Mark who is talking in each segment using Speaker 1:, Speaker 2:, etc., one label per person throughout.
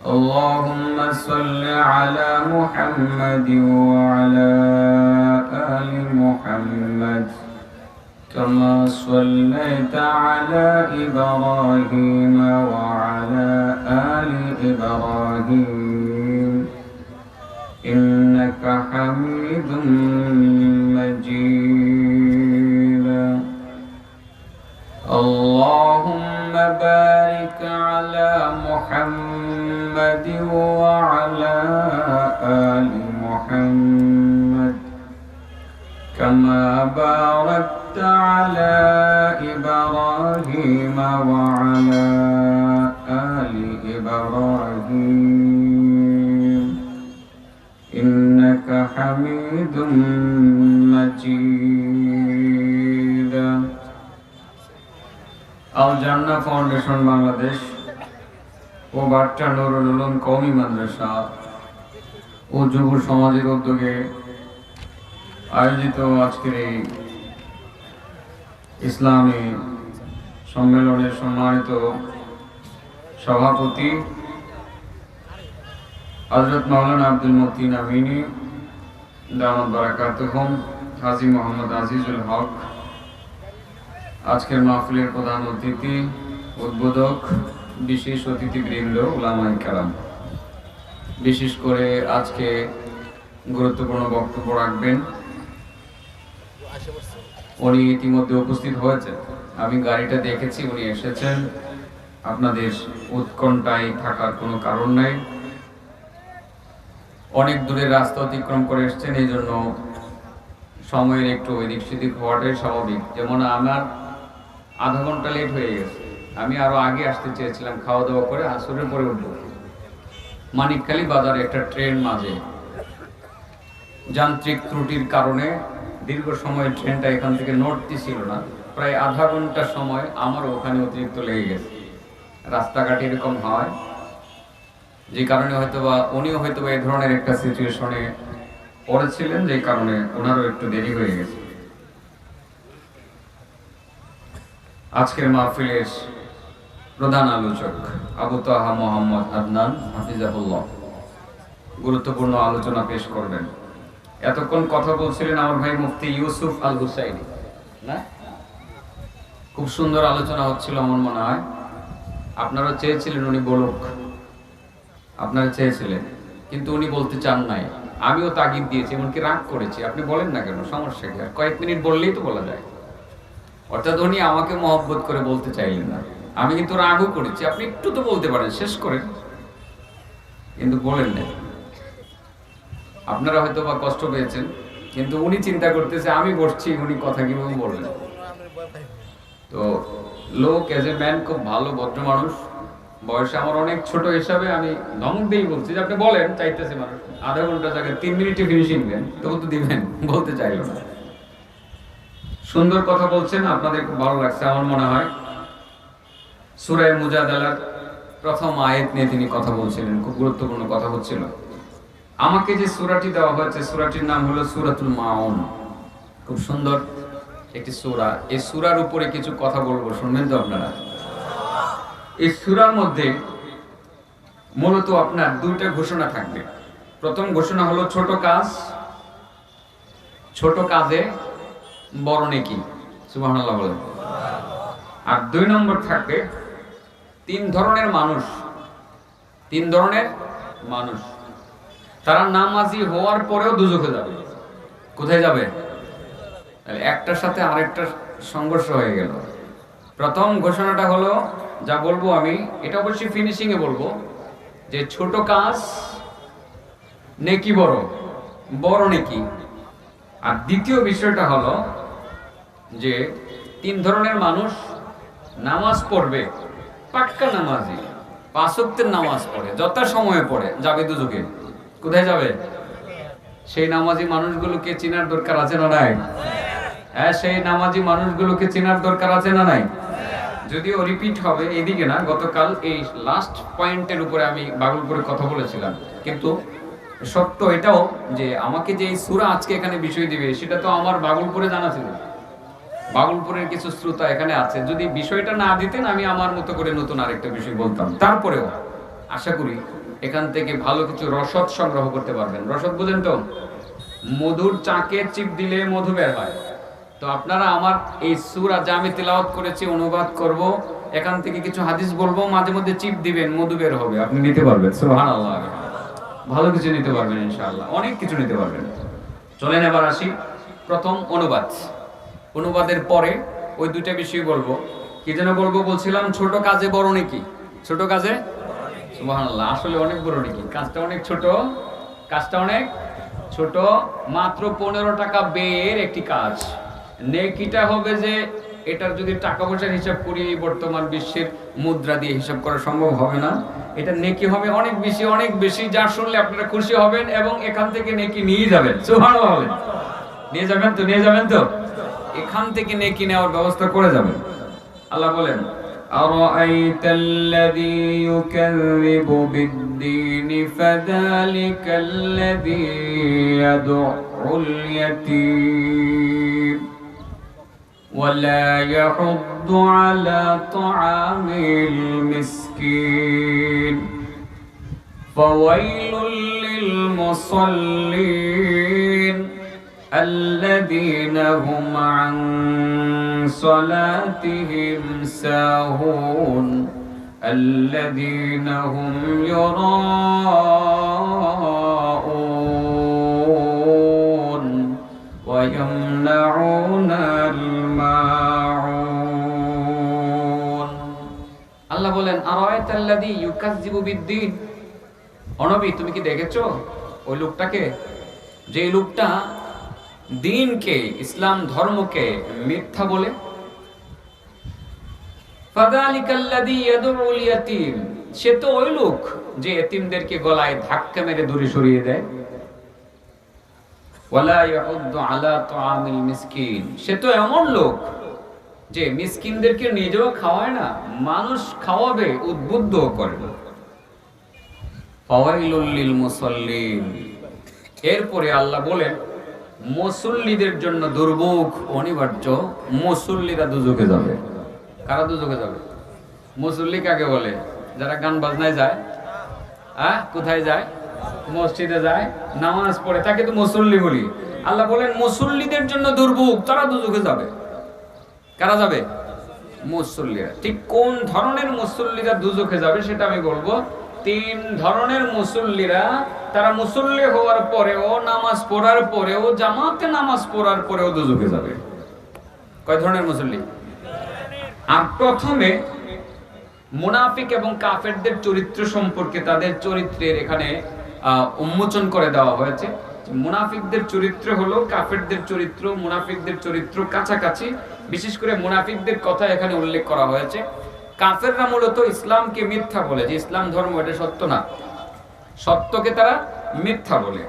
Speaker 1: اللهم صل على محمد وعلى آل محمد كما صليت على إبراهيم وعلى آل إبراهيم إنك حميد مجيد. اللهم بارك على محمد وعلى آل محمد كما باركت على إبراهيم وعلى آل إبراهيم إنك حميد مجيد. আল জান্না ফাউন্ডেশন বাংলাদেশ ও বাট্টা নুরুল উলুম কওমি মাদ্রাসা ও যুব সমাজের উদ্যোগে আয়োজিত আজকের এই ইসলামী সম্মেলনের সম্মানিত সভাপতি হযরত মাওলানা আব্দুল মতিন আমিনী দামাত বারাকাতুহুম, হাজী মোহাম্মদ আজিজুল হক, আজকের মাহফিলের প্রধান অতিথি, উদ্বোধক, বিশেষ অতিথিবৃন্দ, উলামায়ে কেরাম, বিশেষ করে আজকে গুরুত্বপূর্ণ বক্তব্য রাখবেন উনি ইতিমধ্যে উপস্থিত হয়েছে। আমি গাড়িটা দেখেছি, উনি এসেছেন। আপনাদের উৎকণ্ঠায় থাকার কোনো কারণ নাই। অনেক দূরের রাস্তা অতিক্রম করে এসেছেন, এই জন্য সময়ের একটু এদিক সেদিক হওয়াটাই স্বাভাবিক। যেমন আমার আধা ঘন্টা লেট হয়ে গেছে, আমি আরো আগে আসতে চেয়েছিলাম, খাওয়া দাওয়া করে আসরের পরে উঠব। মানিকখালী বাজারে একটা ট্রেন মাঝে যান্ত্রিক ত্রুটির কারণে দীর্ঘ সময় ট্রেনটা এখান থেকে নড়তেছিল না। প্রায় আধা ঘন্টা সময় আমার ওখানে অতিরিক্ত লেগে গেছে। রাস্তাঘাট এরকম হয়, যে কারণে হয়তোবা উনিও হয়তোবা এই ধরনের একটা সিচুয়েশনে পড়েছিলেন, যে কারণে ওনারও একটু দেরি হয়ে গেছে। আজকের মাহফিলের প্রধান আলোচক আবু তাহা মোহাম্মদ আদনান হাফিজাহুল্লাহ গুরুত্বপূর্ণ আলোচনা পেশ করবেন। এতক্ষণ কথা বলছিলেন আমার ভাই মুফতি ইউসুফ আল হুসাইনি, না? খুব সুন্দর আলোচনা হচ্ছিল আমার মনে হয়। আপনারা চেয়েছিলেন উনি বলুক, আপনারা চেয়েছিলেন, কিন্তু উনি বলতে চান নাই। আমিও তাগিদ দিয়েছি, এমনকি রাগ করেছি। আপনি বলেন না কেন, সমস্যা কি? আর কয়েক মিনিট বললেই তো বলা যায়। অর্থাৎ উনি আমাকে মহব্বত করে বলতে চাইলেন না। আমি কিন্তু রাগও করেছি, আপনি একটু তো বলতে পারেন, শেষ করেন, কিন্তু বলেন না। আপনারা হয়তো বা কষ্ট পেয়েছেন, কিন্তু উনি চিন্তা করতেছে আমি বসছি, উনি কথা কিভাবে বললেন। তো লোক এজ এ ম্যান খুব ভালো ভদ্র মানুষ, বয়সে আমার অনেক ছোট হিসাবে আমি ধমক দিয়েই বলছি যে আপনি বলেন, চাইতেছে মানুষ আধা ঘন্টা জায়গায় 3 মিনিটে ফিনিশিং দেন, তবু তো দিবেন, বলতে চাইল না। সুন্দর কথা বলছেন, আপনাদের খুব ভালো লাগছে আমার মনে হয়। সূরা মুজাদালার প্রথম আয়াত নিয়ে তিনি কথা বলছিলেন, খুব গুরুত্বপূর্ণ কথা হচ্ছিল। আমাকে যে সূরাটি দেওয়া হয়েছে, সূরাটির নাম হলো সূরাতুল মাউন। খুব সুন্দর একটি সূরা। এই সূরার উপরে কিছু কথা বলবো, শুনবেন তো আপনারা? এই সূরার মধ্যে মূলত আপনার দুইটা ঘোষণা থাকবে। প্রথম ঘোষণা হলো ছোট কাজ, ছোট কাজে বড় নেকি, সুবহানাল্লাহ বলেন। আর 2 নম্বর থাকবে 3 ধরনের মানুষ, 3 ধরনের মানুষ, তারা নামাজি হওয়ার পরেও দুজখে যাবে। কোথায় যাবে? একটার সাথে আরেকটার সংঘর্ষ হয়ে গেল। প্রথম ঘোষণাটা হলো, যা বলবো আমি, এটা অবশ্যই ফিনিশিং এ বলবো, যে ছোট কাজ নেকি বড়, বড় নেকি। আর দ্বিতীয় বিষয়টা হলো যে 3 ধরনের মানুষ নামাজ পড়বে, পাক্কা নামাজি, 5 ওয়াক্তের নামাজ পড়ে, যত সময়ে পড়ে, যাবে দুজকে। কোথায় যাবে? সেই নামাজি মানুষগুলোকে চেনার দরকার আছে না নাই? হ্যাঁ, সেই নামাজি মানুষগুলোকে চেনার দরকার আছে না নাই? যদিও রিপিট হবে এদিকে না, গতকাল এই লাস্ট পয়েন্টের উপরে আমি বাগলপুরে কথা বলেছিলাম, কিন্তু সত্য এটাও যে আমাকে যে সূরা আজকে এখানে বিষয় দিবে সেটা তো আমার বাগলপুরে জানা ছিল। বাবুলপুরের কিছু শ্রোতা এখানে আছে, যদি বিষয়টা না দিতেন আমি আমার মতো করে নতুন আরেকটা বিষয় বলতাম। তারপরেও আশা করি এখান থেকে ভালো কিছু রসদ সংগ্রহ করতে পারবেন। রসদ বুঝেন তো, মধুর চাকে চিপ দিলে মধু বের হয়। তো আপনারা আমার এই সূরা যা আমি তেলাওয়াত করেছি অনুবাদ করব, এখান থেকে কিছু হাদিস বলবো, মাঝে মধ্যে চিপ দিবেন, মধু বের হবে, আপনি নিতে পারবেন। সুবহানাল্লাহ, ভালো কিছু নিতে পারবেন ইনশাআল্লাহ, অনেক কিছু নিতে পারবেন। চলেন এবার আসি প্রথম অনুবাদ। অনুবাদের পরে ওই দুইটা বিষয় বলবো। কি যেন বলবো বলছিলাম, ছোট কাজে বড় নেকি। ছোট কাজে সুবহানাল্লাহ, আসলে অনেক বড় নেকি। কাজটা অনেক ছোট, কাজটা অনেক ছোট, মাত্র 15 টাকা ব্যয়ের একটি কাজ। নেকিটা হবে যে এটার যদি টাকা পয়সার হিসাব করি বর্তমান বিশ্বের মুদ্রা দিয়ে হিসাব করা সম্ভব হবে না। এটা নেকি হবে অনেক বেশি, অনেক বেশি, যা শুনলে আপনারা খুশি হবেন এবং এখান থেকে নেকি নিয়ে যাবেন। সুবহানাল্লাহ, নিয়ে যাবেন তো, নিয়ে যাবেন তো, এখান থেকে নেকি নেওয়ার ব্যবস্থা করে যাবেন। আল্লাহ বলেন, আরাআইতাল্লাযী ইউকাযযিবু বিদ্দীন ফাযালিকাল্লাযী ইয়াদউল ইয়াতীম ওয়া লা ইয়াহুদ্দু আলা তুআমিল মিসকিন ফাওয়াইলুল লিল মুসাল্লিন الذين هم عن صلاتهم ساهون الذين هم يراءون ويمنعون الماعون। আল্লাহ বলেন, আরাআইতাল্লাযী ইউকাযযিবু বিদ্দীন, ও নবী তুমি কি দেখেছো ওই লোকটাকে, যে লোকটা দিনকে, ইসলাম ধর্মকে মিথ্যা বলে। ফাযালিকাল্লাযী ইয়াদউল ইয়াতীম, সে তো ওই লোক যে এতিমদেরকে গলায় ধাক্কা মেরে দূরে সরিয়ে দেয়। ওয়ালা ইয়াহুদ্দু আলা তুআমিল মিসকিন, সে তো এমন লোক যে মিসকিনদেরকে নিজেও খাওয়ায় না, মানুষ খাওয়াবে উদ্বুদ্ধ করে না। ফাওয়াইলুল লিল মুসাল্লিন, এরপরে আল্লাহ বলেন মুসল্লিদের জন্য দুর্ভোগ অনিবার্য, মুসল্লিরা দুজকে যাবে। কারা দুজকে যাবে? মুসল্লি কাকে বলে? যারা গান বাজনায় যায়, কোথায় যায়? মসজিদে যায়, নামাজ পড়ে, তাকে তো মুসল্লি বলি। আল্লাহ বলেন মুসল্লিদের জন্য দুর্ভোগ, তারা দুজকে যাবে। কারা যাবে? মুসল্লিরা। ঠিক কোন ধরনের মুসল্লিরা দুজকে যাবে সেটা আমি বলবো। 3 ধরনের মুসল্লিরা, তারা মুসল্লি হওয়ার পরেও, নামাজ পড়ার পরেও, জামাতে নামাজ পড়ার পরেও দুজকে যাবে। কয় ধরনের মুসল্লি? আর প্রথমে মুনাফিক এবং কাফেরদের চরিত্র সম্পর্কে, তাদের চরিত্রের এখানে উন্মোচন করে দেওয়া হয়েছে। মুনাফিকদের চরিত্র হলো কাফেরদের চরিত্র, মুনাফিকদের চরিত্র কাছাকাছি। বিশেষ করে মুনাফিকদের কথা এখানে উল্লেখ করা হয়েছে। কাফেররা মূলত ইসলামকে মিথ্যা বলে, যে ইসলাম ধর্ম এটা সত্য না, সত্যকে তারা মিথ্যা বলে।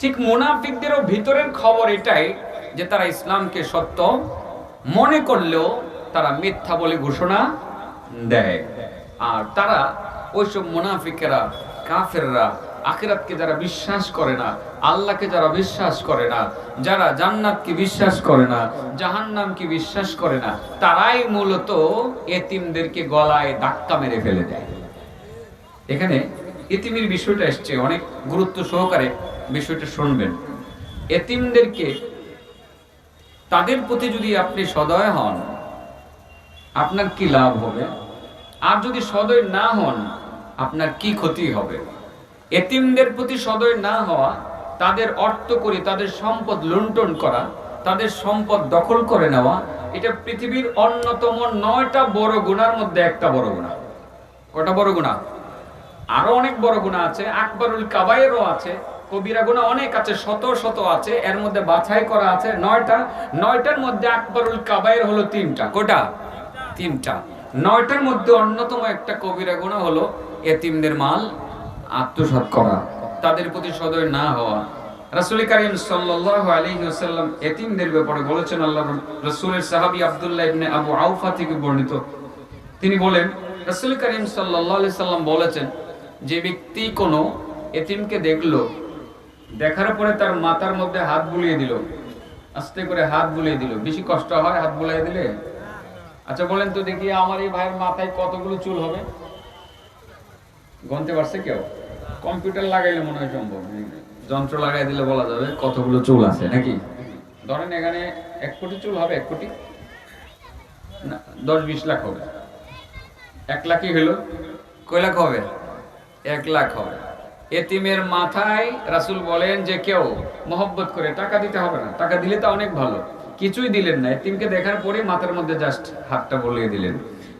Speaker 1: ঠিক মুনাফিকদেরও ভিতরের খবর এটাই যে তারা ইসলামকে সত্য মনে করলেও তারা মিথ্যা বলে ঘোষণা দেয়। আর তারা ওইসব মুনাফিকেরা, কাফেররা আখিরাতকে যারা বিশ্বাস করে না, আল্লাহকে যারা বিশ্বাস করে না, যারা জান্নাতকে বিশ্বাস করে না, জাহান্নামকে বিশ্বাস করে না, তারাই মূলত এতিমদেরকে গলায় ধাক্কা মেরে ফেলে দেয়। এখানে এতিমের বিষয়টা এসছে, অনেক গুরুত্ব সহকারে বিষয়টা শুনবেন। এতিমদেরকে, তাদের প্রতি যদি আপনি সদয় হন, আপনার কি লাভ হবে? আর যদি সদয় না হন, আপনার কি ক্ষতি হবে? এতিমদের প্রতি সদয় না হওয়া, তাদের অর্থ করে তাদের সম্পদ লুণ্ঠন করা, তাদের সম্পদ দখল করে নেওয়া, এটা পৃথিবীর অন্যতম 9টা বড় গুনার মধ্যে একটা বড় গুনাহ। কটা বড় গুনাহ? আরো অনেক বড় গুনাহ আছে, আকবরুল কাবায়েরও আছে, কবিরা গুনাহ অনেক আছে, শত শত আছে। এর মধ্যে বাছাই করা আছে 9টা। 9টার মধ্যে আকবরুল কাবায়ের হলো 3টা। কটা? 3টা। 9টার মধ্যে অন্যতম একটা কবিরা গুনাহ হলো এতিমদের মাল আত্মসাৎ করা, তাদের প্রতি সদয় না হওয়া। রাসূল কারীম সাল্লাল্লাহু আলাইহি ওয়াসাল্লাম এতিমদের ব্যাপারে বলেছেন, আল্লাহর রাসূলের সাহাবী আব্দুল্লাহ ইবনে আবু আওফা থেকে বর্ণিত, তিনি বলেন রাসূল কারীম সাল্লাল্লাহু আলাইহি সাল্লাম বলেছেন, যে ব্যক্তি কোনো এতিমকে দেখলো, দেখার পরে তার মাথার মধ্যে হাত বুলিয়ে দিল, আস্তে করে হাত বুলিয়ে দিল। বেশি কষ্ট হয় হাত বুলিয়ে দিলে? আচ্ছা বলেন তো দেখি, আমার এই ভাইয়ের মাথায় কতগুলো চুল হবে? গণতে পারছে কেউ? কম্পিউটার লাগাইলে মনে হয় সম্ভব, যন্ত্র লাগাই দিলে বলা যাবে কতগুলো চুল আছে নাকি। ধরেন এখানে 1 কোটি চুল হবে, 1 কোটি না 10-20 লাখ হবে। 1 লাখই হইল, কয় লাখ হবে? 1 লাখ হবে। এতিমের মাথায় রাসূল বলেন যে কেউ মহব্বত করে, টাকা দিতে হবে না, টাকা দিলে তো অনেক ভালো, কিছুই দিলেন না, এতিমকে দেখার পরে মাথার মধ্যে জাস্ট হাতটা বলিয়ে দিলেন।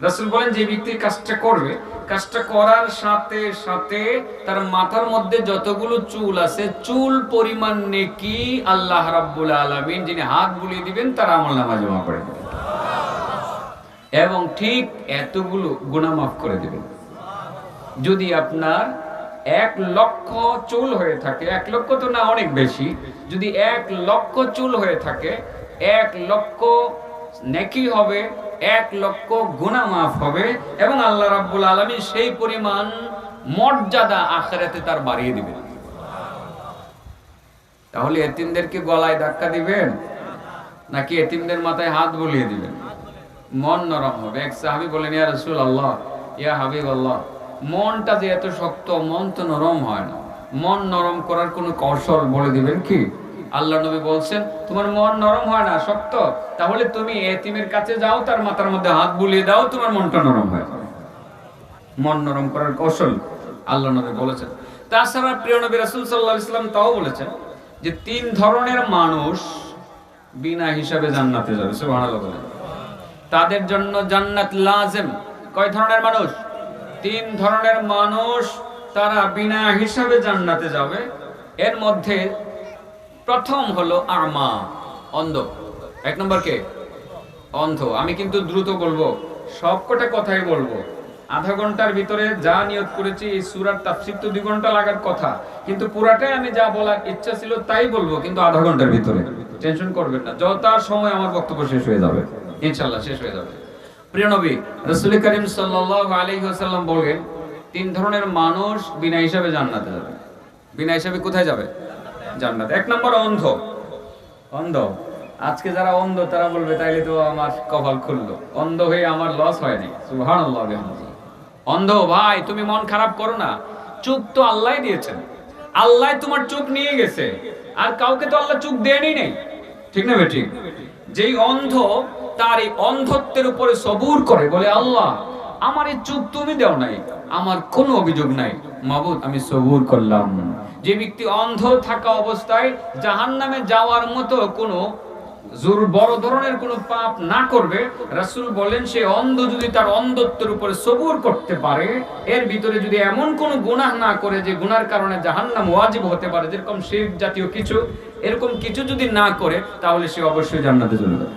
Speaker 1: রাসূল বলেন যে ব্যক্তি কাজটা করবে, কাজটা করার সাথে সাথে তার মাথার মধ্যে যতগুলো চুল আছে চুল পরিমাণ নেকি আল্লাহ রাব্বুল আলামিন যিনি হাত বুলিয়ে দিবেন তার আমলনামায় জমা করে দিবেন, এবং ঠিক এতগুলো গুনাহ মাফ করে দিবেন। যদি আপনার 1 লক্ষ চুল হয়ে থাকে, 1 লক্ষ তো না, অনেক বেশি, যদি 1 লক্ষ চুল হয়ে থাকে, 1 লক্ষ নেকি হবে, 1 লক্ষ গুনাহ মাফ হবে, এবং আল্লাহ রাব্বুল আলামিন সেই পরিমাণ মর্যাদা আখিরাতে তার বাড়িয়ে দিবেন। তাহলে এতিমদেরকে গলায় ধাক্কা দিবেন নাকি এতিমদের মাথায় হাত বুলিয়ে দিবেন? মন নরম হবে। এক সাহাবী বলেন, ইয়া রাসূলুল্লাহ, ইয়া হাবিবাল্লাহ, মনটা যে এত শক্ত, মন তো নরম হয় না, মন নরম করার কোনো কৌশল বলে দিবেন কি? আল্লাহ নবী বলছেন, তোমার মন নরম হয় না, শক্ত, তাহলে তুমি এতিমের কাছে যাও, তার মাথার মধ্যে হাত বুলিয়ে দাও, তোমার মনটা নরম হয়। মন নরম করার কৌশল আল্লাহ নবী বলেছেন। তাছাড়া প্রিয় নবী রাসূল সাল্লাল্লাহু আলাইহি ওয়াসাল্লাম তাও বলেছেন যে 3 ধরনের মানুষ বিনা হিসাবে জান্নাতে যাবে। সুবহানাল্লাহ বলেন। তাদের জন্য জান্নাত লাজেম। কয় ধরনের মানুষ? 3 ধরনের মানুষ, তারা বিনা হিসাবে জান্নাতে যাবে। এর মধ্যে প্রথম হলো আমা, অন্ধ। 1 নম্বর কে? অন্ধ। আমি কিন্তু দ্রুত বলবো, সবকটা কথাই বলবো। আধা ঘন্টার ভিতরে যা নিয়ত করেছি, এই সূরার তাফসীর তো 2 ঘন্টা লাগার কথা, কিন্তু পুরাটাই আমি যা বলার ইচ্ছা ছিল তাই বলবো, কিন্তু আধা ঘন্টার ভিতরে। টেনশন করবেন না, যথার সময় আমার বক্তব্য শেষ হয়ে যাবে, ইনশাআল্লাহ শেষ হয়ে যাবে। প্রিয় নবী রাসূল করিম সাল্লাল্লাহু আলাইহি ওয়াসাল্লাম বলেন 3 ধরনের মানুষ বিনা হিসাবে জান্নাতে যাবে। বিনা হিসাবে কোথায় যাবে? জান্নাতে। 1 নম্বর অন্ধ। অন্ধ। আজকে যারা অন্ধ তারা বলবে তাইলে তো আমার কপাল খুললো, অন্ধ হয়ে আমার লস হয়নি। সুবহানাল্লাহ। অন্ধ ভাই, তুমি মন খারাপ করো না, চোখ তো আল্লাহই দিয়েছেন, আল্লাহ তোমার চোখ নিয়ে গেছে, আর কাউকে তো আল্লাহ চোখ দেয়নি নেই, ঠিক না বেঠিক? যেই অন্ধ তার এই অন্ধত্বের উপরে সবুর করে, বলে আল্লাহ আমার এই চোখ তুমি দাও নাই, আমার কোনো অভিযোগ নাই, মাবুদ আমি সবুর করলাম। যে ব্যক্তি অন্ধ থাকা অবস্থায় জাহান্নামে যাওয়ার মতো কোনো বড় ধরনের কোনো পাপ না করবে, রাসূল বলেন সে অন্ধ যদি তার অন্ধত্বের উপরে সবুর করতে পারে, এর ভিতরে যদি এমন কোনো গুনাহ না করে যে গুনার কারণে জাহান্নাম ওয়াজিব হতে পারে, যেরকম শিরক জাতীয় কিছু, এরকম কিছু যদি না করে, তাহলে সে অবশ্যই জান্নাতে চলে যাবে।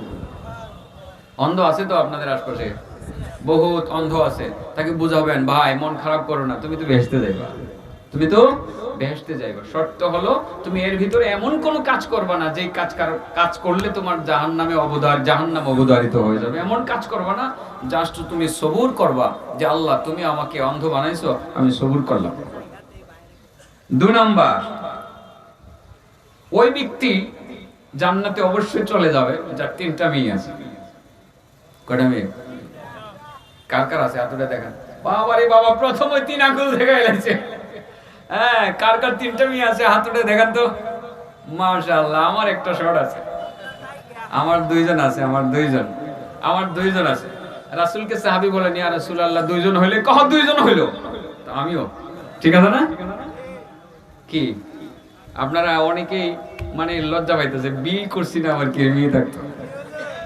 Speaker 1: অন্ধ আছে তো আপনাদের আশপাশে, বহুত অন্ধ আছে, তাকে বুঝাবেন ভাই মন খারাপ করো না, তুমি তো বেহেশতে যাইবা, তুমি তো বেহেশতে যাইবা। শর্ত হলো তুমি এর ভিতরে এমন কোন কাজ করবা না যে কাজ করলে তোমার জাহান্নাম অবধারিত হয়ে যাবে, এমন কাজ করবা না। জাস্ট তুমি সবুর করবা যে আল্লাহ তুমি আমাকে অন্ধ বানাইছো, আমি সবুর করলাম। 2 নাম্বার, ওই ব্যক্তি জান্নাতে অবশ্যই চলে যাবে যার 3টা মেয়ে আছে। কয়টা মেয়ে? কার কার আছে হাতটা দেখান। বাবারে বাবা, প্রথম ওই 3 আঙ্গুল দেখাই লাগছে। হ্যাঁ, কার কার 3টা মেয়ে আছে হাতটা দেখান তো। মাশাআল্লাহ, আমার একটা শট আছে, আমার 2 জন আছে, আমার 2 জন আছে। রাসূলকে সাহাবী বলেন, ইয়া রাসূলুল্লাহ 2 জন হইলে কহ 2 জন হইলো, তো আমিও, ঠিক আছে না? কি আপনারা অনেকেই মানে লজ্জা পাইতেছে, বিয়ে করছি না আবার কি মেয়ে থাকতো।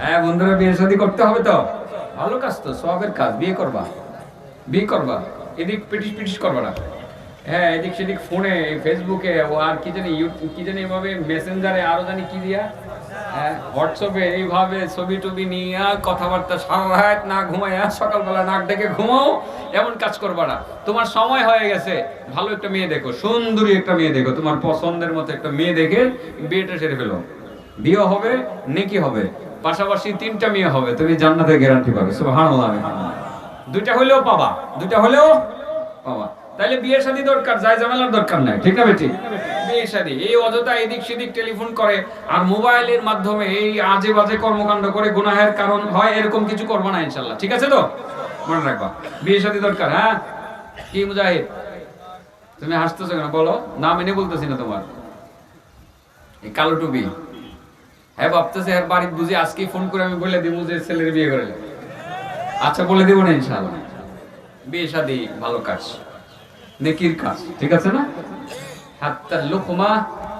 Speaker 1: হ্যাঁ বন্ধুরা, বিয়ে শাদী করতে হবে তো, ভালো কাজ তো, সবের কাজ, বিয়ে করবা, এদিক পিটিশ করবা না। হ্যাঁ, এদিক সেদিক ফোনে, ফেসবুকে, আর কি জানি এভাবে মেসেঞ্জারে, আরো জানি কি দিয়া, হোয়াটসঅ্যাপে এইভাবে ছবি টবি নিয়ে কথাবার্তা, সারা রাত না ঘুমাইয়া সকালবেলা নাক ডেকে ঘুমাও, এমন কাজ করবা না। তোমার সময় হয়ে গেছে, ভালো একটা মেয়ে দেখো, সুন্দরী একটা মেয়ে দেখো, তোমার পছন্দের মতো একটা মেয়ে দেখে বিয়েটা সেরে ফেলো, বিয়ে হবে, নেকি হবে, পাশাপাশি 3টা মেয়ে হবে, তুমি জান্নাতের গ্যারান্টি পাবে। সুবহানাল্লাহ। 2টা হলেও পাবা, তাইলে বিয়ে শাদী দরকার, যায় ঝামেলার দরকার নাই, ঠিক না বেটি? বিয়ে শাদী এই অযথা এদিক সেদিক টেলিফোন করে আর মোবাইলের মাধ্যমে এই আজে বাজে কর্মকাণ্ড করে গুনাহের কারণ হয়, এরকম কিছু করবো না ইনশাল্লাহ, ঠিক আছে তো? মনে রাখবা বিয়ে শাদী দরকার। হ্যাঁ কি মুজাহিদ তুমি হাসতেছো কেন? বলো, নাম এনে বলতেছি না তোমার। এই কালো টুপি, হ্যাঁ ভাবতেছে এর বাড়ি বুঝি আজকেই ফোন করে আমি বলে দিব যে ছেলের বিয়ে করে। আচ্ছা বলে দিব না ইনশাআল্লাহ। বিয়ে শাদী ভালো কাজ, নেকির কাজ, ঠিক আছে না? হাত্তা লুকমা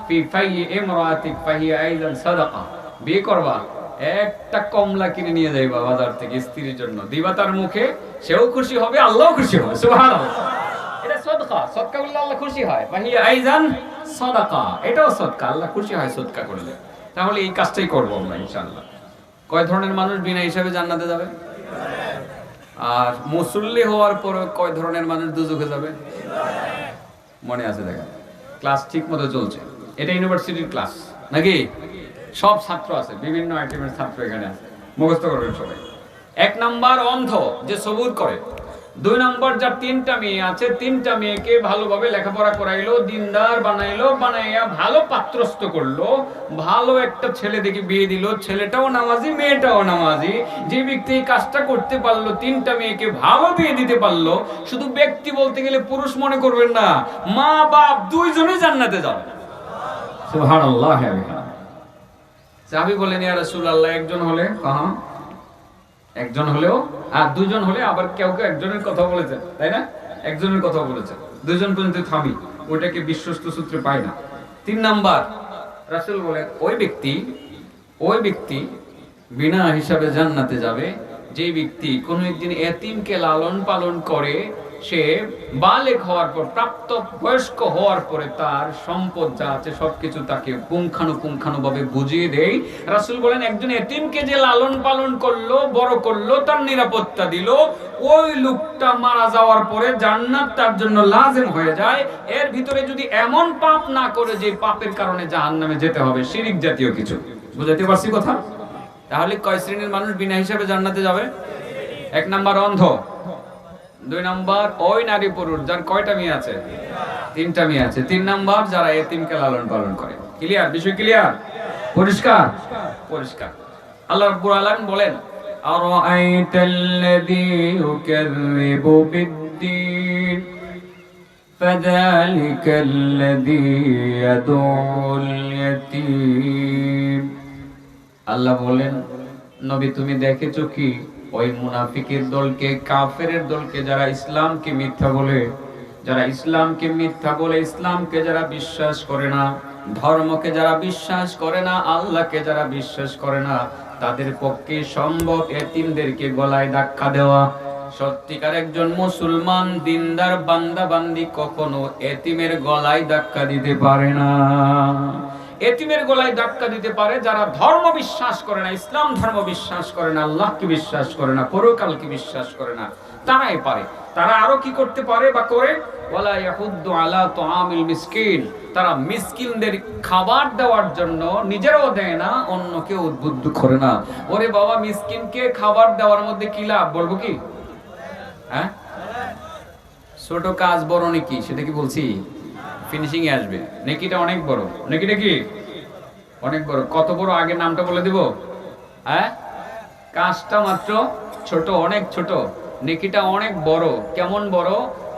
Speaker 1: ফি ফাই ইমরাতিক ফাহিয়া আইদান সাদাকা। বিয়ে করবা, একটা কমলা কিনে নিয়ে যাইবা বাজার থেকে স্ত্রীর জন্য, দিবা তার মুখে, সেও খুশি হবে, আল্লাহও খুশি হবে। সুবহানাল্লাহ, এটা সদকা। সদকা করলে আল্লাহ খুশি হয়। ফাহিয়া আইদান সাদাকা, এটাও সদকা, আল্লাহ খুশি হয় সদকা করলে। তাহলে এই কাজটাই করবো আমরা ইনশাআল্লাহ। কয় ধরনের মানুষ বিনা হিসাবে জান্নাতে যাবে? আর মুসল্লি হওয়ার পর কয় ধরনের মানুষ দুজকে যাবে? মনে আছে? দেখা ক্লাস ঠিক মতো চলছে, এটা ইউনিভার্সিটির ক্লাস নাকি? সব ছাত্র আছে, বিভিন্ন আইটেমের ছাত্র এখানে আছে, মুখস্থ করবেন সবাই। 1 নাম্বার অন্ধ যে সবুর করে। 2 নাম্বার যার 3টা মেয়ে আছে, 3টা মেয়েকে ভালোভাবে লেখাপড়া করাইলো, দিনদার বানাইলো, বানাইয়া ভালো পাত্রস্থ করলো, ভালো একটা ছেলে দেখে বিয়ে দিল, ছেলেটাও নামাজি মেয়েটাও নামাজি। যে ব্যক্তি এই কাজটা করতে পারলো, 3টা মেয়েকে ভালো বিয়ে দিতে পারলো, শুধু ব্যক্তি বলতে গেলে পুরুষ মনে করবেন না, মা বাপ দুইজনে জান্নাতে যাবে। সুবহানাল্লাহ। সাহাবী বলেন, ইয়া রাসূলুল্লাহ, একজন হলে কাহা, একজন হলেও, আর 2জন হলে, আবার কেউ কেউ একজনের কথা বলেছেন, তাই না? একজনের কথা বলেছেন, 2জন পর্যন্ত থামি, ওটাকে বিশ্বস্ত সূত্রে পায় না। 3 নাম্বার রাসূল বলেন, ওই ব্যক্তি বিনা হিসাবে জান্নাতে যাবে যে ব্যক্তি কোনো একদিন এতিমকে লালন পালন করে, সে বালেগ হওয়ার পর, প্রাপ্ত বয়স্ক হওয়ার পরে তার সম্পদ যা আছে সবকিছু তাকে পুঙ্খানুপুঙ্খানুভাবে বুঝিয়ে দেয়। রাসূল বলেন, একজন এতিমকে যে লালন পালন করলো, বড় করলো, তার নিরাপত্তা দিল, ওই লোকটা মারা যাওয়ার পরে জান্নাত তার জন্য লাজিম হয়ে যায়। এর ভিতরে যদি এমন পাপ না করে যে পাপের কারণে জাহান্নামে যেতে হবে, শিরক জাতীয় কিছু। বুঝাতে পারছি কথা? তাহলে কয় শ্রেণীর মানুষ বিনা হিসাবে জান্নাতে যাবে? 1 নাম্বার অন্ধ, 2 নাম্বার ওই নারী পুরুষ যার কয়টা মেয়ে আছে? 3টা মেয়ে আছে। 3 নাম্বার যারা এতিমকে লালন পালন করে। ক্লিয়ার? বিষয় ক্লিয়ার? পরিষ্কার? পরিষ্কার। আল্লাহ রাব্বুল আলামিন বলেন, আরাআইতাল্লাযী ইউকাযযিবু বিদ্দীন ফাযালিকাল্লাযী ইয়াদউল ইয়াতীম। আল্লাহ বলেন, নবী তুমি দেখেছো কি ওই মুনাফিকের দলকে, কাফেরের দলকে, যারা ইসলামকে মিথ্যা বলে, ইসলামকে যারা বিশ্বাস করে না, ধর্মকে যারা বিশ্বাস করে না, আল্লাহকে যারা বিশ্বাস করে না, তাদের পক্ষে সম্ভব এতিমদেরকে গলায় ধাক্কা দেওয়া। সত্যিকার একজন মুসলমান দিনদার বান্দা বান্দি কখনো এতিমের গলায় ধাক্কা দিতে পারে না। এতিমের গলায় ধাক্কা দিতে পারে যারা ধর্ম বিশ্বাস করে না, ইসলাম ধর্ম বিশ্বাস করে না, আল্লাহকে বিশ্বাস করে না, পরকালকে বিশ্বাস করে না, তারাই পারে। তারা আরো কি করতে পারে বা করে? ওয়ালা ইয়াহুদ্দু আলা তুআমিল মিসকিন, তারা মিসকিনদের খাবার দেওয়ার জন্য নিজেরাও দেয় না, অন্যকে উদ্বুদ্ধ করে না। ওরে বাবা, মিসকিনকে খাবার দেওয়ার মধ্যে কি লাভ, বলবো কি? হ্যাঁ, ছোট কাজ বড় নেকি, সেটা কি বলছি? ফিনিশিং এ আসবে। নেকিটা অনেক বড়। নেকিটা কি? অনেক বড়। কত বড় আগে নামটা বলে দিব? হ্যাঁ, কাজটা মাত্র ছোট, অনেক ছোট, নেকিটা অনেক বড়। কেমন বড়?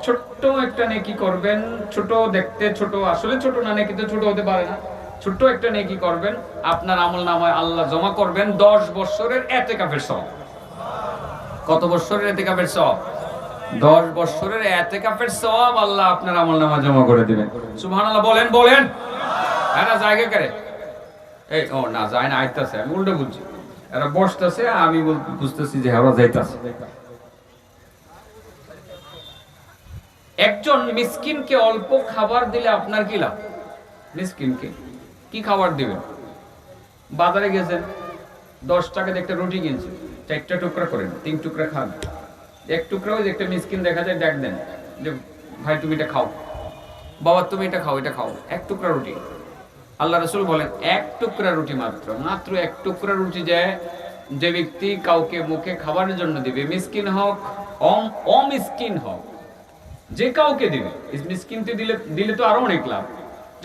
Speaker 1: ছোট্ট একটা নেকি করবেন, ছোট দেখতে ছোট, আসলে ছোট না, নেকি তো ছোট হতে পারে না। ছোট্ট একটা নেকি করবেন, আপনার আমলনামায় আল্লাহ জমা করবেন 10 বছরের ইতিকাফের সওয়াব। কত বছরের ইতিকাফের সওয়াব? 10 বছরের ইতিকাফের সওয়াব আল্লাহ আপনার আমলনামায় জমা করে দিবেন। সুবহানাল্লাহ বলেন, বলেন। এরা জায়গা করে, এই ও না যায় না, আইতাছে, আমি উল্টো বুঝছি। এরা বসতেছে, আমি বুঝতেছি যে ওরা যাইতাছে। একজন মিসকিনকে অল্প খাবার দিলে আপনার কি লাভ? মিসকিনকে কি খাবার দিবেন? বাজারে গেছেন, 10 টাকা দিয়ে একটা রুটি কিনছেন, 4টা টুকরা করেন, 3 টুকরা খান। 1 টুকরা ওই যে একটা মিসকিন দেখা যায়, ডাক দেন যে ভাই তুমি এটা খাও, বাবা তুমি এটা খাও, এটা খাও। 1 টুকরা রুটি। আল্লাহ রাসূল বলেন 1 টুকরা রুটি, মাত্র 1 টুকরা রুটি যে ব্যক্তি কাউকে মুখে খাবারের জন্য দিবে, মিসকিন হোক অমিসকিন হোক, যে কাউকে দিবে, মিসকিনকে দিলে দিলে তো আরো অনেক লাভ।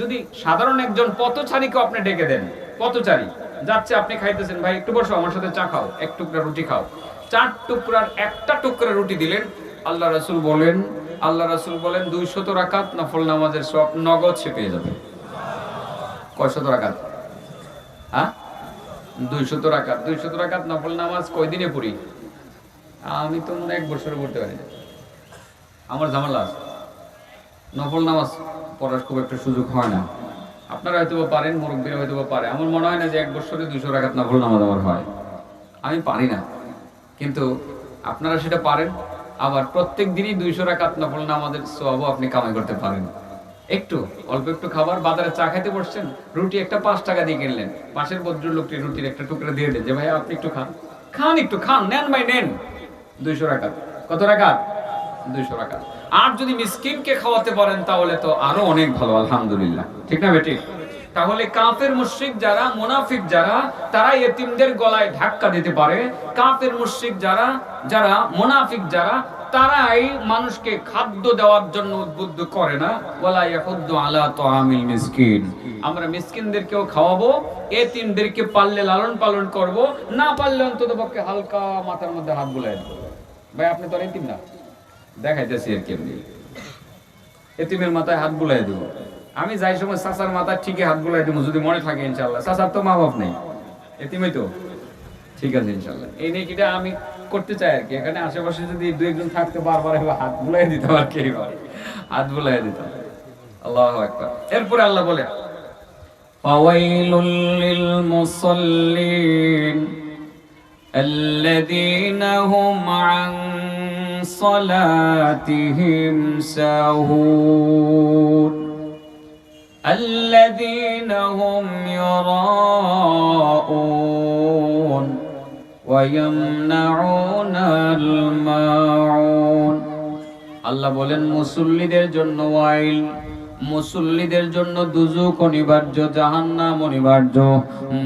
Speaker 1: যদি সাধারণ একজন পথচারীকে আপনি ডেকে দেন, পথচারী যাচ্ছে, আপনি খাইতেছেন, ভাই একটু বসো আমার সাথে চা খাও, এক টুকরা রুটি খাও, 4 টুকরার একটা টুকরা রুটি দিলেন, আল্লাহ রাসূল বলেন 200 রাকাত নফল নামাজের সওয়াব নগদ সে পেয়ে যাবে। কয়শত রাকাত? হ্যাঁ, 200 রাকাত। 200 রাকাত নফল নামাজ কয়দিনে পড়ি? আমি তো মনে 1 বছরে পড়তে পারি না, আমার ঝামেলা আছে, নফল নামাজ পড়ার খুব একটা সুযোগ হয় না। আপনারা হয়তো পারেন, মুরব্বীরা হয়তো পারে, আমার মনে হয় না যে 1 বছরে 200 রাকাত নফল নামাজ আমার হয়, আমি পারি না। কিন্তু আপনারা সেটা পারেন, আবার প্রত্যেক দিনই 200 রাকাত নফল নামাজের সওয়াবও আপনি কামাই করতে পারেন। একটু অল্প একটু খাবার, বাজারে চা খাইতে বসছেন, রুটি একটা 5 টাকা দিয়ে কিনলেন, পাশের ভদ্রলোকটি রুটির একটা টুকরা দিয়ে দেন যে ভাই আপনি একটু খান, একটু খান, নেন ভাই নেন, 200 রাকাত। কত রাকাত? 200 রাকাত। আর যদি মিসকিনকে খাওয়াতে পারেন তাহলে তো আরো অনেক ভালো, আলহামদুলিল্লাহ, ঠিক না বেটি? তাহলে কাফের মুশরিক যারা, মুনাফিক যারা, তারা ইতিমদের গলায় ধাক্কা দিতে পারে। কাফের মুশরিক যারা মুনাফিক যারা, তারাই মানুষকে খাদ্য দেওয়ার জন্য উদ্বুদ্ধ করে না। ওয়ালা ইয়াহুদ্দু আলা তুআমিল মিসকিন, আমরা মিসকিনদেরকেও খাওয়াবো, এতিমদেরকে পারলে লালন পালন করব, না পারলে অন্ততপক্ষে হালকা মাথার মধ্যে হাত বুলায় দেব। ভাই আপনি তো এতিম না, দেখাইতেছি আর কেমনি এতিমের মাথায় হাত বুলাই দেব। আমি যাই সময় চাচার মাথায় ঠিকই হাত বুলাই দেবো, যদি মনে থাকে ইনশাল্লাহ। চাচার তো মা বাপ নেই, এতিমই তো, ঠিক আছে ইনশাল্লাহ। এই নেকিটা আমি করতে চাই আর কি। এখানে আশেপাশে যদি 2-1 জন থাকতে বারবার হাত বুলাই দিতাম আর কি, হাত বুলাই দিতাম। আল্লাহু আকবার। এরপরে আল্লাহ বলে ফাওয়াইলুল লিল মুসাল্লিন الذين هم عن صلاتهم ساهون الذين هم يراءون ويمنعون الماعون। আল্লাহ বলেন মুসল্লিদের জন্য ওয়াইল, মুসল্লিদের জন্য দুজক অনিবার্য, জাহান্নাম অনিবার্য।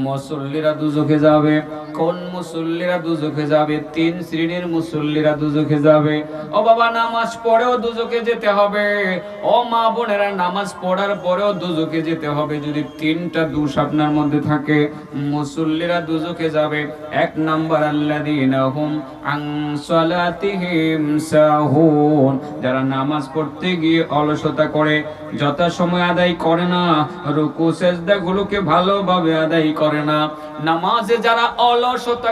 Speaker 1: মুসল্লিরা দুজকে যাবে। কোন মুসল্লিরা দুজকে যাবে? 3 শ্রেণীর মুসল্লিরা দুজকে যাবে। ও বাবা, নামাজ পড়েও দুজকে যেতে হবে। ও মা বোনেরা, নামাজ পড়ার পরেও দুজকে যেতে হবে। যদি 3টা দোষ আপনার মধ্যে থাকে, মুসল্লিরা দুজকে যাবে। 1 নাম্বার আল্লাযীনা হুম আন সালাতিহিম সাহুন, যারা নামাজ পড়তে গিয়ে অলসতা করে, যথাসময় আদায় করে না, রুকু সেজদা গুলোকে ভালোভাবে আদায় করে না। নামাজে যারা অলসতা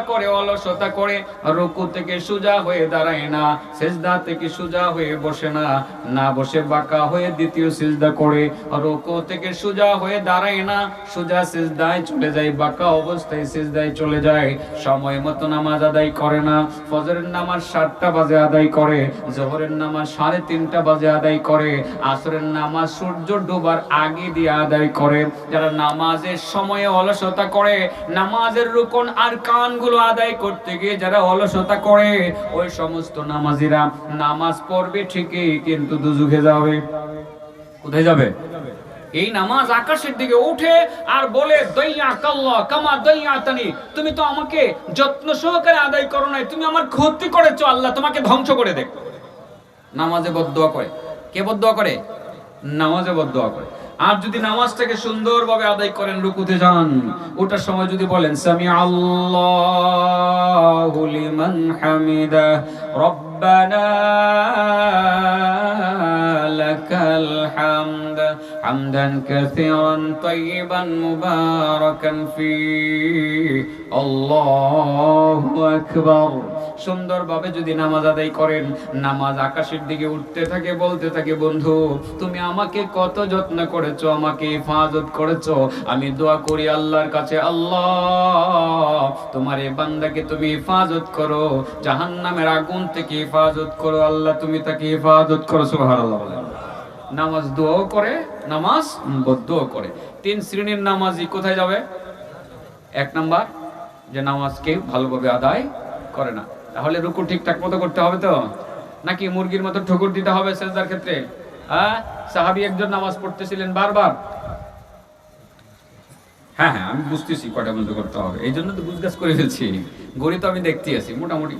Speaker 1: করে রুকু থেকে সোজা হয়ে দাঁড়ায় না, সেজদা থেকে সোজা হয়ে বসে না, না বসে বাঁকা হয়ে দ্বিতীয় সিজদা করে, রুকু থেকে সোজা হয়ে দাঁড়ায় না, সোজা সিজদায় চলে যায়, বাঁকা অবস্থায় সিজদায় চলে যায়, সময় মতো নামাজ আদায় করে না। ফজরের নামাজ 7টা বাজে আদায় করে, জোহরের নামাজ 3:30 বাজে আদায় করে, আসরের নামাজ সূর্য ডোবার আগে দিয়ে আদায় করে। যারা নামাজের সময়ে অলসতা করে, নামাজের রুকন আর কানগুলো আদায় করতে গিয়ে যারা অলসতা করে, ওই সমস্ত নামাজিরা নামাজ পড়বে ঠিকই, কিন্তু দুজকে যাবে। কোথায় যাবে? এই নামাজ আকাশের দিকে উঠে আর বলে দাইয়াকাল্লাহ কামা দাইয়াতানি, তুমি তো আমাকে যত্ন সহকারে আদায় করো নাই, তুমি আমার ক্ষতি করেছো, আল্লাহ তোমাকে ধ্বংস করে দেখ। নামাজে বদদোয়া করে। কে বদদোয়া করে? নামাজে বদদোয়া করে। আর যদি নামাজটাকে সুন্দরভাবে আদায় করেন, রুকুতে যান, ওটার সময় যদি বলেন সামি আল্লাহু লিমান হামিদা রব্বানা লাকাল হামদ হামদান কাসীরান তাইয়িবান মুবারাকান ফি, আল্লাহু আকবার। সুন্দরভাবে যদি নামাজ আদায় করেন, নামাজ আকাশের দিকে উঠতে থাকে, বলতে থাকে বন্ধু তুমি আমাকে কত যত্ন করেছো, আমাকে হেফাজত করেছো। আমি দোয়া করি আল্লাহর কাছে, আল্লাহ তোমার এই বান্দাকে তুমি হেফাজত করো, জাহান্নামের আগুন থেকে হেফাজত করো, আল্লাহ তুমি তাকে হেফাজত করো। সুবহানাল্লাহ বলেন। নামাজ দোয়াও করে, নামাজ বদদোয়া করে। 3 শ্রেণীর নামাজি কোথায় যাবে? 1 নাম্বার, যে নামাজকে ভালোভাবে আদায় করে না। তাহলে রুকু ঠিকঠাক মতো করতে হবে তো, নাকি মুরগির মতো ঠুকুর দিতে হবে সেজদার ক্ষেত্রে? সাহাবী একজন নামাজ পড়তেছিলেন বারবার। হ্যাঁ, আমি বুঝতেছি কয়টা বন্ধ করতে হবে, এই জন্য তো বুঝগাছ করে ফেলছি। গড়ি তো আমি দেখতে আছি, মোটামুটি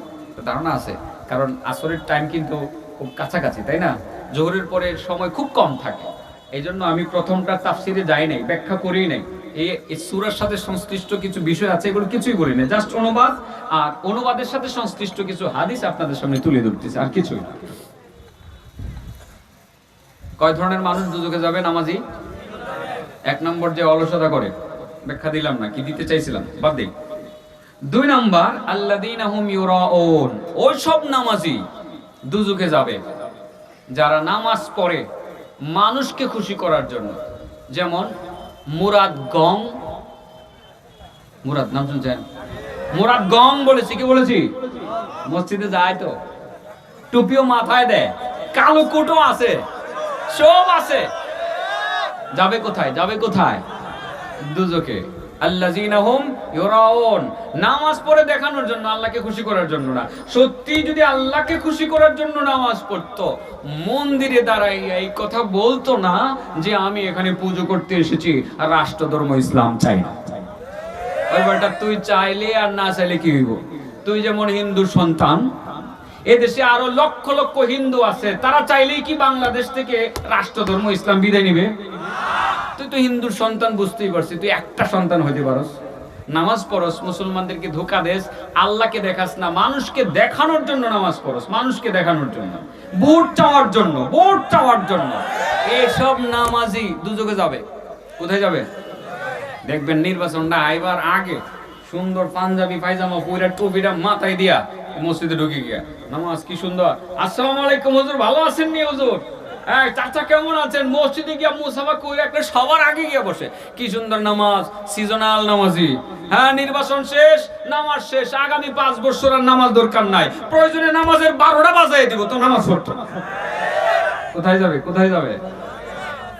Speaker 1: ধারণা আছে, কারণ আসরের টাইম কিন্তু খুব কাছাকাছি, তাই না? জোহরের পরে সময় খুব কম থাকে, এই জন্য আমি প্রথমটা তাফসিরে যাই নাই, ব্যাখ্যা করি নাই। এই সূরার সাথে সংশ্লিষ্ট কিছু বিষয় আছে, এগুলো কিছুই বলি না, জাস্ট অনুবাদ আর অনুবাদের সাথে সংশ্লিষ্ট কিছু হাদিস আপনাদের সামনে তুলে ধরতেছি, আর কিছুই না। কয় ধরনের মানুষ দুজকে যাবে? নামাজি। এক নম্বর যে অলসতা করে, ব্যাখ্যা দিলাম না, কি দিতে চাইছিলাম বাদ দিই। 2 নম্বর আল্লাযীনা হুম ইউরাউন, ওই সব নামাজি দুজকে যাবে যারা নামাজ পড়ে মানুষকে খুশি করার জন্য। যেমন মুরাদ গং, মুরাদ নাম শুনছেন? মুরাদ গং বলেছি, কি বলেছি? মসজিদে যায় তো, টুপিও মাথায় দেয়, কালো কোটও আছে, সব আছে, যাবে কোথায়? যাবে কোথায়? দুজকে। আল্লাযীনা হুম ইউরাউন, নামাজ পড়ে দেখানোর জন্য, আল্লাহকে খুশি করার জন্য না। সত্যি যদি আল্লাহকে খুশি করার জন্য নামাজ পড়তো, মন্দিরে দাঁড়াই এই কথা বলতো না যে আমি এখানে পুজো করতে এসেছি, আর রাষ্ট্রধর্ম ইসলাম চাই না। ওই বেটা, তুই চাইলে আর না চাইলে কি হইব? তুই যেমন হিন্দু সন্তান, এদেশে আরো লক্ষ লক্ষ হিন্দু আছে, তারা চাইলেই কি বাংলাদেশ থেকে রাষ্ট্রধর্ম ইসলাম বিদায় নিবে? তুই তো হিন্দুর সন্তান, বুঝতেই পারছিস, তুই একটা সন্তান হইতে পারস, নামাজ পড়স, মুসলমানদেরকে ধোঁকা দেস, আল্লাহকে দেখাস না, মানুষকে দেখানোর জন্য নামাজ পড়স, মানুষকে দেখানোর জন্য, ভোট চাওয়ার জন্য, ভোট চাওয়ার জন্য। এইসব নামাজি দুজকে যাবে। কোথায় যাবে? দেখবেন নির্বাচনটা আইবার আগে সুন্দর পাঞ্জাবি পায়জামা পরে টুপিটা মাথায় দিয়া মসজিদে ঢুকে গিয়া নামাজ, কি সুন্দর, আসসালামু আলাইকুম হুজুর, ভালো আছেন নি হুজুর? হ্যাঁ চাচা কেমন আছেন? মসজিদে গিয়া মুসাফা করে একটা সবার আগে গিয়া বসে, কি সুন্দর নামাজ, সিজনাল নামাজি। হ্যাঁ নির্বাচন শেষ, নামাজ শেষ, আগামী 5 বছর আর নামাজ দরকার নাই, প্রয়োজনে নামাজের 12টা বাজায় দিব, তো নামাজ পড়তো না। কোথায় যাবে? কোথায় যাবে?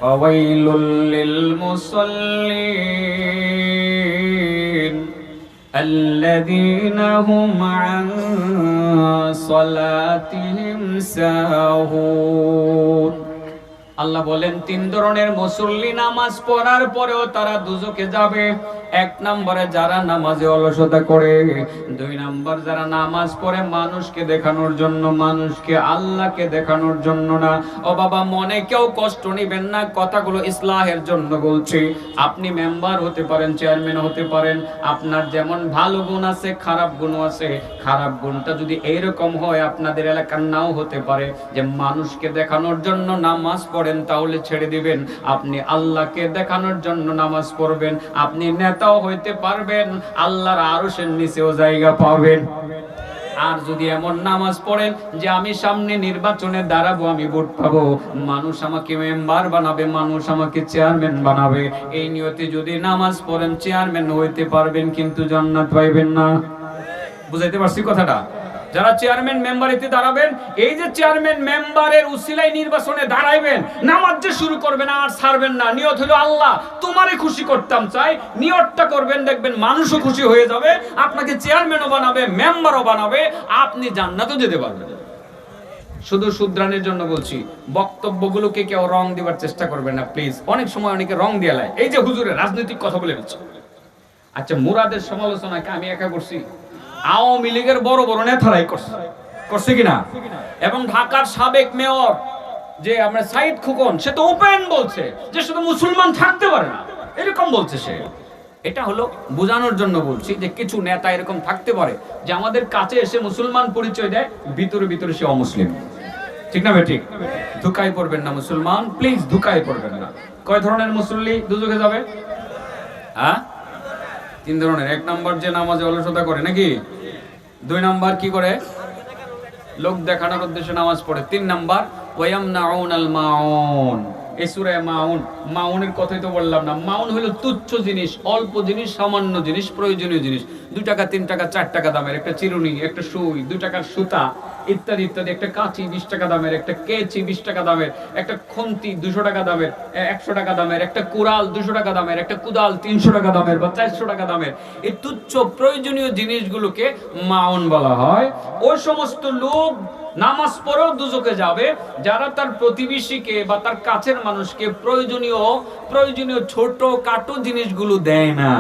Speaker 1: ফাওয়াইলুল লিল মুসাল্লিন আল্লাযীনা হুম আন সালাতিহিম সাহুন। আল্লাহ বলেন 3 ধরনের মুসল্লি নামাজ পড়ার পরেও তারা দুজকে যাবে। 1 নম্বরে যারা নামাজে অলসতা করে, 2 নম্বর যারা নামাজ পড়ে মানুষকে দেখানোর জন্য, মানুষকে আল্লাহকে দেখানোর জন্য না। ও বাবা, মনে কেউ কষ্ট নেবেন না, কথাগুলো ইসলাহের জন্য বলছি। আপনি মেম্বার হতে পারেন, চেয়ারম্যান হতে পারেন, আপনার যেমন ভালো গুণ আছে খারাপ গুণও আছে। খারাপ গুণটা যদি এইরকম হয়, আপনাদের এলাকার নাও হতে পারে, যে মানুষকে দেখানোর জন্য নামাজ পড়েন, তাহলে ছেড়ে দিবেন। আপনি আল্লাহকে দেখানোর জন্য নামাজ পড়বেন, আপনি নেতাও হইতে পারবেন, আল্লাহর আরশের নিচেও জায়গা পাবেন। আর যদি এমন নামাজ পড়েন যে আমি সামনে নির্বাচনে দাঁড়াবো, আমি ভোট পাবো, মানুষ আমাকে মেম্বার বানাবে, মানুষ আমাকে চেয়ারম্যান বানাবে, এই নিয়তে যদি নামাজ পড়েন, চেয়ারম্যান হইতে পারবেন, কিন্তু জান্নাত পাইবেন না। বুঝাইতে পারছি কথাটা? যারা চেয়ারম্যান মেম্বারিতে দাঁড়াবেন, এই যে চেয়ারম্যান মেম্বারের উসিলায় নির্বাচনে দাঁড়াইবেন, নামাজ যে শুরু করবেন আর ছাড়বেন না, নিয়ত হলো আল্লাহ তোমারে খুশি করতাম চাই, নিয়তটা করবেন, দেখবেন মানুষও খুশি হয়ে যাবে, আপনাকে চেয়ারম্যানও বানাবে, মেম্বারও বানাবে, আপনি জান্নাতও যেতে পারবেন। শুধু শুধরানোর জন্য বলছি, বক্তব্যগুলোকে কেউ রং দেওয়ার চেষ্টা করবেন না প্লিজ। অনেক সময় অনেকে রং দিয়ে লাই, এই যে হুজুরের রাজনৈতিক কথা বলে বলছে। আচ্ছা, মুরাদের সমালোচনাকে আমি একা করছি? আওয়ামী লীগের বড় বড় নেতারাই করছে কিনা? এবং ঢাকার সাবেক মেয়র যে আমরা সাইদ খোকন, সে তো ওপেন বলছে যে শুধু মুসলমান থাকতে পারে না, এরকম বলছে সে। এটা হলো বোঝানোর জন্য বলছি যে কিছু নেতা এরকম থাকতে পারে যে আমাদের কাছে এসে মুসলমান পরিচয় দেয়, ভিতরে ভিতরে সে অমুসলিম। ঠিক না বেঠিক? ধোঁকায় পড়বেন না মুসলমান, প্লিজ ধোঁকায় পড়বেন না। কয় ধরনের মুসল্লি দুজকে যাবে? হ্যাঁ, 3 ধরনের। 1 নম্বর যে নামাজে অলসতা করে নাকি, 2 নম্বর কি করে? লোক দেখানোর উদ্দেশ্যে নামাজ পড়ে। 3 নম্বর ওয়ায়ামনাউনাল মাউন। এই সূরা মাউন, মাউনের কথাই তো বললাম না। মাউন হলো তুচ্ছ জিনিস, অল্প জিনিস, সামান্য জিনিস, প্রয়োজনীয় জিনিস। 2 টাকা 3 টাকা 4 টাকা দামের একটা চিরুনি, একটা সুই, 2 টাকার সুতা ইত্যাদি ইত্যাদি, একটা কাঁচি 20 টাকা দামের, একটা কেচি 20 টাকা দামের, একটা খুন্তি 200 টাকা দামের, 100 টাকা দামের, একটা কুড়াল 200 টাকা দামের, একটা কুদাল 300 টাকা দামের বা 400 টাকা দামের। এই তুচ্ছ প্রয়োজনীয় জিনিসগুলোকে মাউন বলা হয়। ওই সমস্ত লোক নামাজ পড়েও দুজকে যাবে যারা তার প্রতিবেশীকে বা তার কাছের মানুষকে প্রয়োজনীয় ছোট কাটো জিনিসগুলো দেয় না।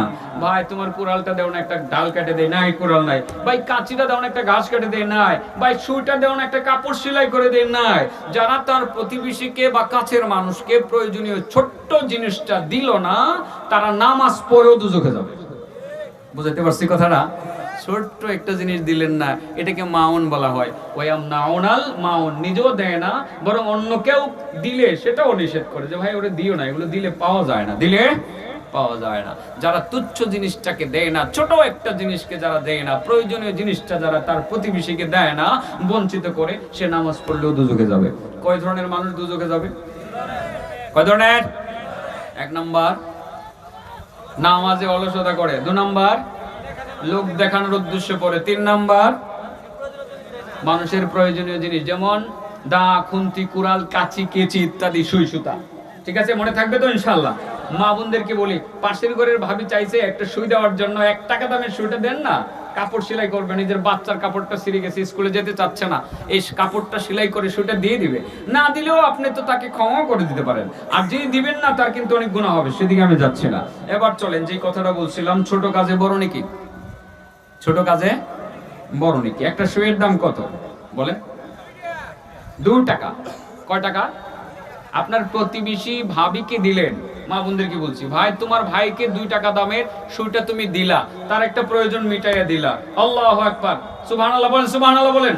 Speaker 1: ভাই তোমার কুড়ালটা দেও না, একটা ডাল কেটে দেয় নাই, কুড়াল নাই। ভাই কাঁচিটা দেও না, একটা ঘাস কেটে দেয় নাই। ভাই সুইটা দেও না, একটা কাপড় সেলাই করে দেয় নাই। যারা তার প্রতিবেশীকে বা কাছের মানুষকে প্রয়োজনীয় ছোট্ট জিনিসটা দিল না, তারা নামাজ পড়েও দুজকে যাবে। বুঝাতে পারছি কথাটা? ছোট্ট একটা জিনিস দিলেন না, এটাকে মাউন বলা হয়। ওয়াম নাউনাল মাউন, নিজেও দেয় না, বরং অন্য কেউ দিলে সেটাও নিষেধ করে যে ভাই ওরে দিও না, এগুলো দিলে পাওয়া যায় না, দিলে পাওয়া যায় না। যারা তুচ্ছ জিনিসটাকে দেয় না, ছোট একটা জিনিসকে যারা দেয় না, প্রয়োজনীয় জিনিসটা যারা তার প্রতিবেশীকে দেয় না, বঞ্চিত করে, সে নামাজ পড়লেও দুজকে যাবে। কয় ধরনের মানুষ দুজকে যাবে? কয় ধরনের? 1 নাম্বার নামাজে অলসতা করে, 2 নাম্বার লোক দেখানোর উদ্দেশ্যে পড়ে, 3 নাম্বার মানুষের প্রয়োজনীয় জিনিস যেমন দা, খুন্তি, কুড়াল, কাঁচি, কেচি ইত্যাদি, সুই সুতা। ঠিক আছে, মনে থাকবে তো ইনশাআল্লাহ? মা বোনদেরকে বলি, পাশের ঘরের ভাবি চাইছে একটা সুই দেওয়ার জন্য, 1 টাকা দামের সুইটা দেন না, কাপড় সেলাই করবে, নিজের বাচ্চার কাপড়টা ছিঁড়ে গেছে, স্কুলে যেতে চাচ্ছে না, এই কাপড়টা সেলাই করে সুইটা দিয়ে দিবে। না দিলেও আপনি তো তাকে ক্ষমা করে দিতে পারেন, আর যিনি দিবেন না তার কিন্তু অনেক গুনাহ হবে, সেদিকে আমি যাচ্ছি না। এবার চলেন, যে কথাটা বলছিলাম, ছোট কাজে বড় নেকি। ছোট কাজে বড় নেকি। একটা সুইয়ের দাম কত বলেন? 2 টাকা। কয় টাকা? আপনার প্রতিবেশী ভাবিকে দিলেন, মা বোনদেরকে বলছি, ভাই তোমার ভাইকে 2 টাকা দামের সুইটা তুমি দিলা, তার একটা প্রয়োজন মিটাইয়া দিলা। আল্লাহু আকবার, সুবহানাল্লাহ বলেন, সুবহানাল্লাহ বলেন।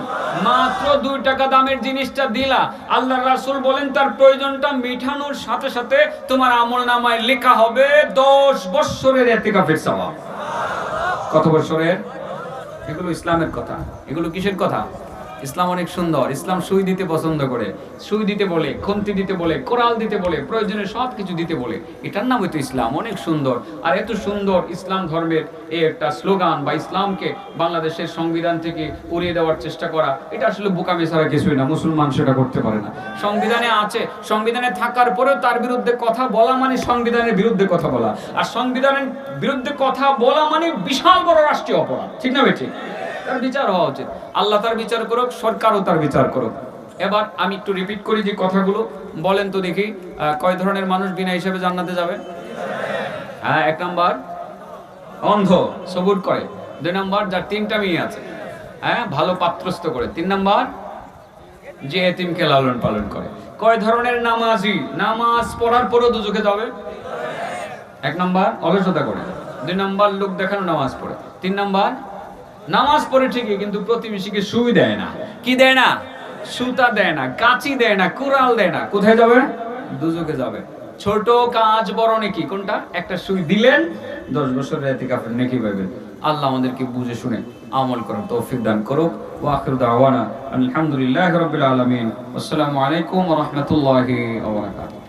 Speaker 1: মাত্র 2 টাকা দামের জিনিসটা দিলা, আল্লাহর রাসূল বলেন তার প্রয়োজনটা মিটানোর সাথে সাথে তোমার আমলনামায় লেখা হবে 10 বছরের ইতিকাফের সওয়াব। কত বছরের? এগুলো ইসলামের কথা। এগুলো কিসের কথা? ইসলাম অনেক সুন্দর। ইসলাম সুই দিতে পছন্দ করে, সুই দিতে বলে, খুন্তি দিতে বলে, কোরাল দিতে বলে, প্রয়োজনে সব কিছু দিতে বলে। এটার নাম হয়তো ইসলাম, অনেক সুন্দর। আর এত সুন্দর ইসলাম ধর্মের এই একটা স্লোগান বা ইসলামকে বাংলাদেশের সংবিধান থেকে উড়িয়ে দেওয়ার চেষ্টা করা, এটা আসলে বোকামি ছাড়া কিছুই না। মুসলমান সেটা করতে পারে না। সংবিধানে আছে, সংবিধানে থাকার পরেও তার বিরুদ্ধে কথা বলা মানে সংবিধানের বিরুদ্ধে কথা বলা, আর সংবিধানের বিরুদ্ধে কথা বলা মানে বিশাল বড় রাষ্ট্রীয় অপরাধ। ঠিক না বেঠিক? তার বিচার হওয়া উচিত। আল্লাহ তার বিচার করুক, সরকারও তার বিচার করুক। এবার আমি একটু রিপিট করি যে কথাগুলো, বলেন তো দেখি, কয় ধরনের মানুষ বিনা হিসেবে জান্নাতে যাবে? হ্যাঁ, 1 নাম্বার অন্ধ, সবুর করে। 2 নাম্বার যার 3টা মেয়ে আছে, হ্যাঁ, ভালো পাত্রস্থ করে। 3 নাম্বার যে এতিমকে লালন পালন করে। কয় ধরনের নামাজি নামাজ পড়ার পরও দুজকে যাবে? 1 নাম্বার অলসতা করে, 2 নাম্বার লোক দেখানো নামাজ পড়ে, 3 নাম্বার নামাজ পড়ে ঠিকই কিন্তু প্রতিবেশীকে সুই দেয় না। কি দেয় না? সুতা দেয় না, কাঁচি দেয় না, কুড়াল দেয় না। কোথায় যাবে? দুজকে যাবে। ছোট কাজ বড় নেকি কোনটা? একটা সুই দিলেন, 10 বছরের ইতিকাফের নেকি পাবেন। আল্লাহ আমাদেরকে বুঝে শুনে আমল করার তৌফিক দান করুক। ওয়া আখিরু দাওয়ানা আলহামদুলিল্লাহি রাব্বিল আলামিন। আসসালামু আলাইকুম ওয়া রাহমাতুল্লাহি ওয়া বারাকাতুহু।